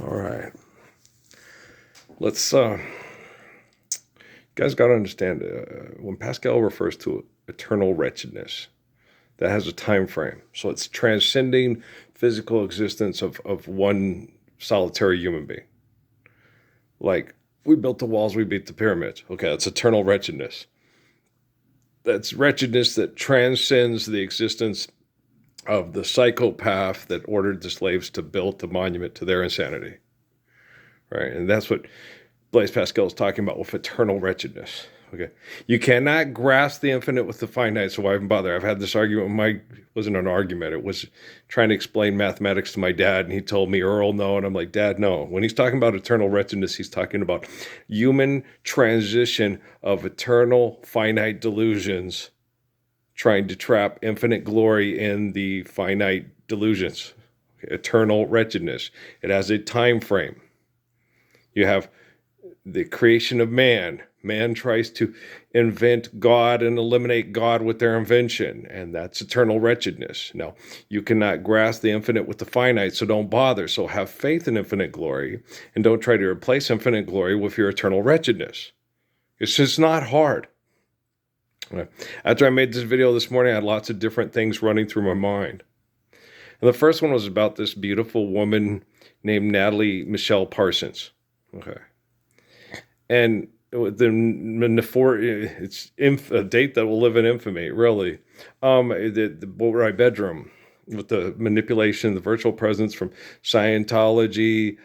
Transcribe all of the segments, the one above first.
All right. You guys got to understand when Pascal refers to eternal wretchedness, that has a time frame. So it's transcending physical existence of one solitary human being. Like, we built the walls, we beat the pyramids. Okay, that's eternal wretchedness. That's wretchedness that transcends the existence of the psychopath that ordered the slaves to build the monument to their insanity. Right? And that's what Blaise Pascal is talking about with eternal wretchedness. Okay, you cannot grasp the infinite with the finite, so why even bother? I've had this argument with it wasn't an argument, it was trying to explain mathematics to my dad, and he told me, Earl, no, and I'm like, Dad, no. When he's talking about eternal wretchedness, he's talking about human transition of eternal finite delusions, trying to trap infinite glory in the finite delusions. Okay, eternal wretchedness. It has a time frame. You have the creation of man. Man tries to invent God and eliminate God with their invention, and that's eternal wretchedness. Now, you cannot grasp the infinite with the finite, so don't bother. So have faith in infinite glory, and don't try to replace infinite glory with your eternal wretchedness. It's just not hard. After I made this video this morning, I had lots of different things running through my mind. And the first one was about this beautiful woman named Natalie Michelle Parsons. Okay. And it's a date that will live in infamy, really. The Boat Ride Bedroom with the manipulation, the virtual presence from Scientology.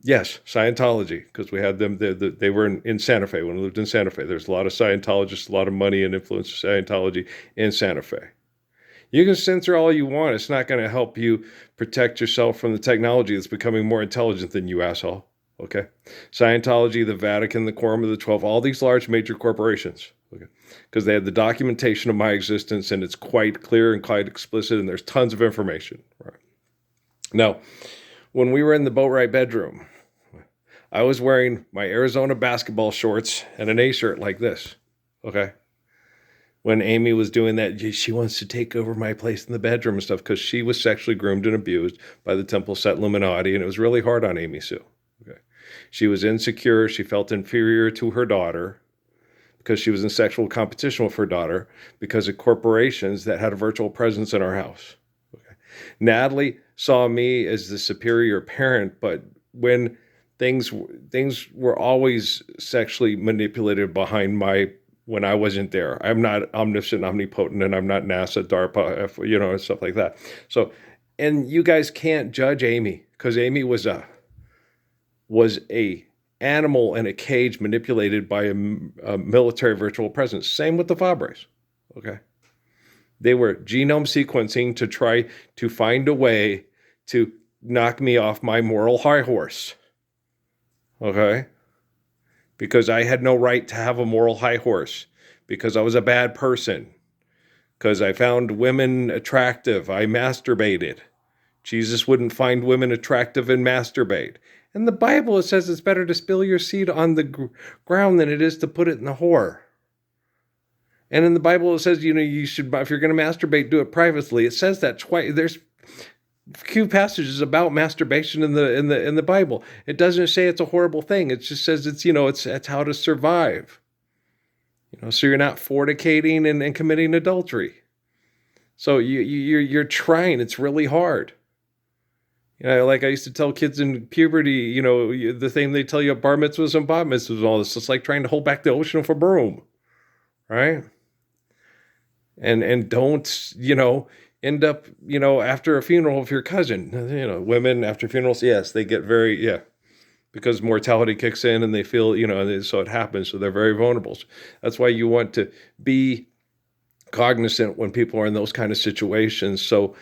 Yes, Scientology, because we had them. They were in Santa Fe when we lived in Santa Fe. There's a lot of Scientologists, a lot of money and influence of Scientology in Santa Fe. You can censor all you want. It's not going to help you protect yourself from the technology that's becoming more intelligent than you, asshole. Okay, Scientology, the Vatican, the Quorum of the 12, all these large major corporations, okay, because they had the documentation of my existence, and it's quite clear and quite explicit, and there's tons of information. Right. Now, when we were in the Boat Ride Bedroom, I was wearing my Arizona basketball shorts and an A shirt like this, okay? When Amy was doing that, she wants to take over my place in the bedroom and stuff because she was sexually groomed and abused by the Temple Set Illuminati, and it was really hard on Amy Sue. Okay. She was insecure. She felt inferior to her daughter because she was in sexual competition with her daughter because of corporations that had a virtual presence in our house. Okay. Natalie saw me as the superior parent, but when things were always sexually manipulated behind when I wasn't there. I'm not omniscient, omnipotent, and I'm not NASA, DARPA, and stuff like that. So, and you guys can't judge Amy because Amy was a animal in a cage manipulated by a military virtual presence. Same with the Fabres, okay? They were genome sequencing to try to find a way to knock me off my moral high horse, okay? Because I had no right to have a moral high horse, because I was a bad person, because I found women attractive. I masturbated. Jesus wouldn't find women attractive and masturbate. In the Bible, it says it's better to spill your seed on the ground than it is to put it in the whore. And in the Bible, it says, you should, if you're going to masturbate, do it privately. It says that twice. There's few passages about masturbation in the Bible. It doesn't say it's a horrible thing. It just says it's how to survive. So you're not fornicating and committing adultery. So you're trying. It's really hard. Like I used to tell kids in puberty, the thing they tell you at bar mitzvahs and bat mitzvahs and all this. It's like trying to hold back the ocean with a broom, right? And don't, end up, after a funeral of your cousin. Women after funerals, yes, they get because mortality kicks in and they feel, so it happens. So they're very vulnerable. That's why you want to be cognizant when people are in those kind of situations. So,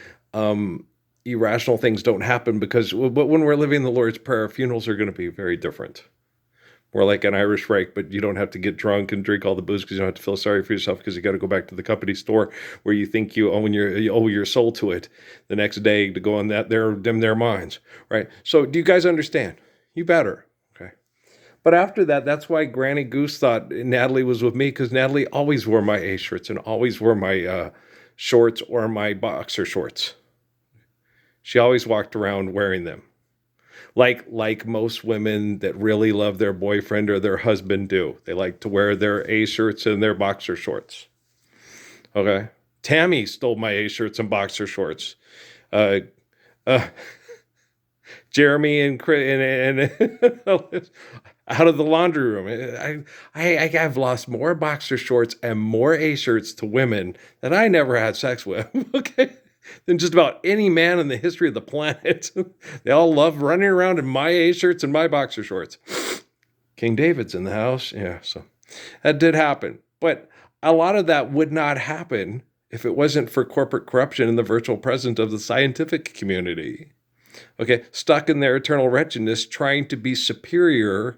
irrational things don't happen but when we're living the Lord's Prayer, funerals are going to be very different. More like an Irish rake, but you don't have to get drunk and drink all the booze because you don't have to feel sorry for yourself because you got to go back to the company store where you think you owe your soul to it the next day to go on that dim their minds, right? So do you guys understand? You better, okay? But after that, that's why Granny Goose thought Natalie was with me, because Natalie always wore my A shirts and always wore my shorts or my boxer shorts. She always walked around wearing them. Like most women that really love their boyfriend or their husband do. They like to wear their A shirts and their boxer shorts. Okay. Tammy stole my A shirts and boxer shorts. Uh, uh, Jeremy and out of the laundry room. I've lost more boxer shorts and more A shirts to women that I never had sex with. Okay. Than just about any man in the history of the planet. They all love running around in my A shirts and my boxer shorts. King David's in the house. Yeah, so that did happen. But a lot of that would not happen if it wasn't for corporate corruption and the virtual presence of the scientific community. Okay, stuck in their eternal wretchedness, trying to be superior,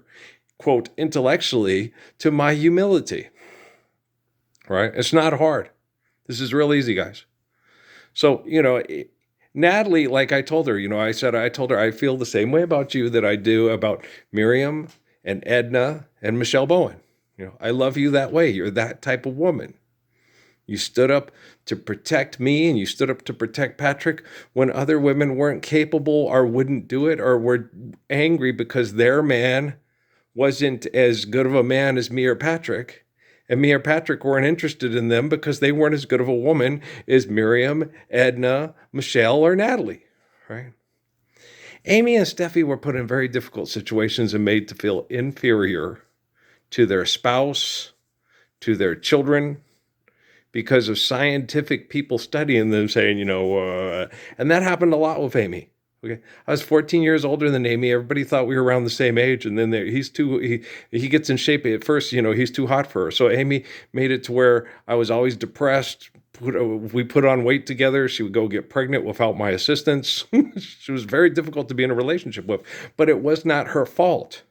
quote, intellectually to my humility. Right? It's not hard. This is real easy, guys. So, Natalie, like I told her, I told her I feel the same way about you that I do about Miriam and Edna and Michelle Bowen. I love you that way. You're that type of woman. You stood up to protect me and you stood up to protect Patrick when other women weren't capable or wouldn't do it or were angry because their man wasn't as good of a man as me or Patrick. And me or Patrick weren't interested in them because they weren't as good of a woman as Miriam, Edna, Michelle, or Natalie, right? Amy and Steffi were put in very difficult situations and made to feel inferior to their spouse, to their children, because of scientific people studying them saying, and that happened a lot with Amy. Okay, I was 14 years older than Amy. Everybody thought we were around the same age, and then he gets in shape. At first, he's too hot for her. So Amy made it to where I was always depressed. We put on weight together. She would go get pregnant without my assistance. She was very difficult to be in a relationship with, but it was not her fault.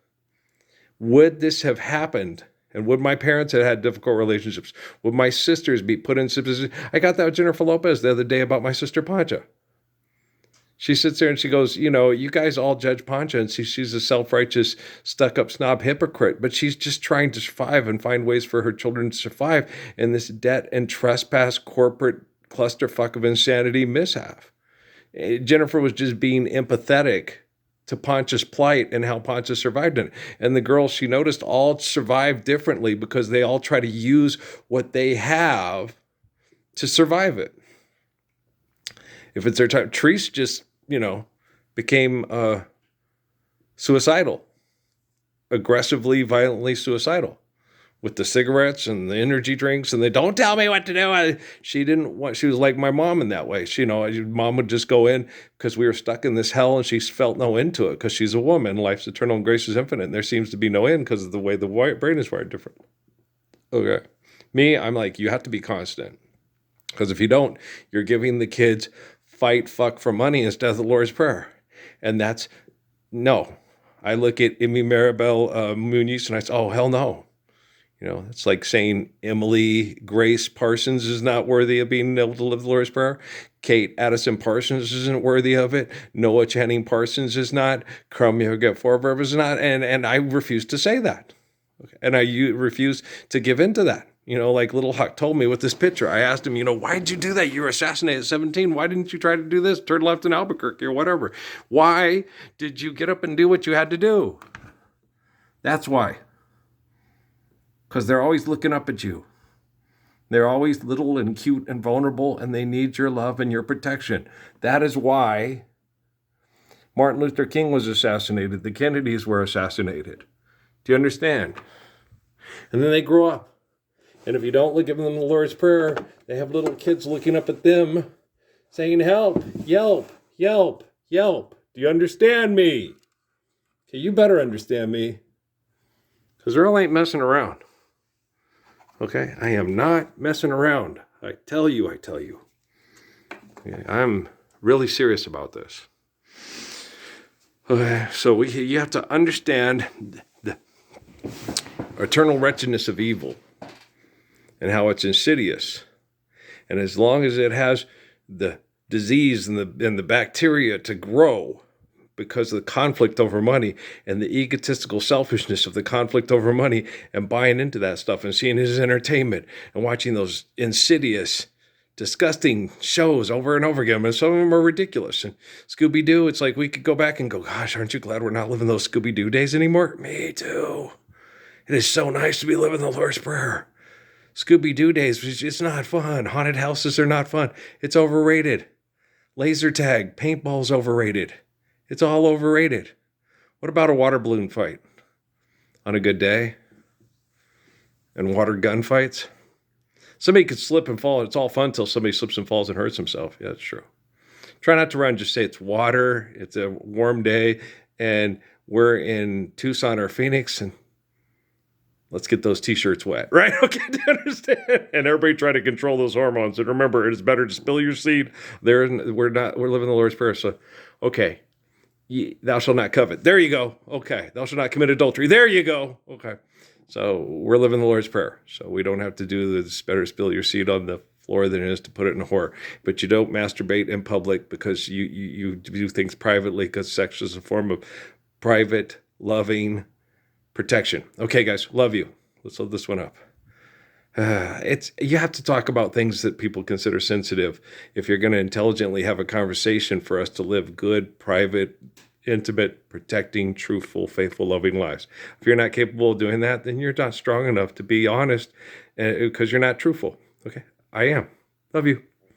Would this have happened? And would my parents have had difficult relationships? Would my sisters be put in positions? I got that with Jennifer Lopez the other day about my sister Pancha. She sits there and she goes, you guys all judge Pancha and she's a self-righteous, stuck-up snob hypocrite, but she's just trying to survive and find ways for her children to survive in this debt and trespass corporate clusterfuck of insanity mishap. Jennifer was just being empathetic to Pancha's plight and how Pancha survived it. And the girls she noticed all survived differently because they all try to use what they have to survive it. If it's their time, Treese just, became suicidal, aggressively, violently suicidal with the cigarettes and the energy drinks and they don't tell me what to do. She was like my mom in that way. Mom would just go in because we were stuck in this hell and she felt no end to it because she's a woman. Life's eternal and grace is infinite. And there seems to be no end because of the way the brain is wired different. Okay. Me, I'm like, you have to be constant. Because if you don't, you're giving the kids fight, fuck for money instead of the Lord's Prayer. And that's, no. I look at Amy Maribel Muniz and I say, oh, hell no. It's like saying Emily Grace Parsons is not worthy of being able to live the Lord's Prayer. Kate Addison Parsons isn't worthy of it. Noah Channing Parsons is not. Crum Yoga Forverb is not. And I refuse to say that. Okay. And I refuse to give in to that. Like Little Huck told me with this picture. I asked him, why did you do that? You were assassinated at 17. Why didn't you try to do this? Turn left in Albuquerque or whatever. Why did you get up and do what you had to do? That's why. Because they're always looking up at you. They're always little and cute and vulnerable, and they need your love and your protection. That is why Martin Luther King was assassinated. The Kennedys were assassinated. Do you understand? And then they grow up. And if you don't give them the Lord's Prayer, they have little kids looking up at them saying, help, yelp, yelp, yelp. Do you understand me? Okay, you better understand me. Because Earl ain't messing around. Okay, I am not messing around. I tell you. Okay, I'm really serious about this. Okay, so you have to understand the eternal wretchedness of evil and how it's insidious. And as long as it has the disease and the bacteria to grow because of the conflict over money and the egotistical selfishness of the conflict over money and buying into that stuff and seeing his entertainment and watching those insidious disgusting shows over and over again, and some of them are ridiculous. And Scooby-Doo, it's like we could go back and go, gosh, aren't you glad we're not living those Scooby-Doo days anymore? Me too. It is so nice to be living the Lord's Prayer. Scooby-Doo days, it's not fun. Haunted houses are not fun. It's overrated. Laser tag, paintball's overrated. It's all overrated. What about a water balloon fight? On a good day? And water gun fights? Somebody could slip and fall. It's all fun until somebody slips and falls and hurts himself. Yeah, that's true. Try not to run. Just say it's water. It's a warm day. And we're in Tucson or Phoenix. And let's get those T-shirts wet. Right? Okay, do you understand? And everybody try to control those hormones. And remember, it is better to spill your seed. We're living the Lord's Prayer. So, okay. Thou shalt not covet. There you go. Okay. Thou shalt not commit adultery. There you go. Okay. So we're living the Lord's Prayer. So we don't have to do this better spill your seed on the floor than it is to put it in a whore. But you don't masturbate in public because you do things privately, because sex is a form of private, loving protection. Okay, guys, love you. Let's load this one up. You have to talk about things that people consider sensitive if you're going to intelligently have a conversation for us to live good, private, intimate, protecting, truthful, faithful, loving lives. If you're not capable of doing that, then you're not strong enough to be honest because you're not truthful. Okay? I am. Love you.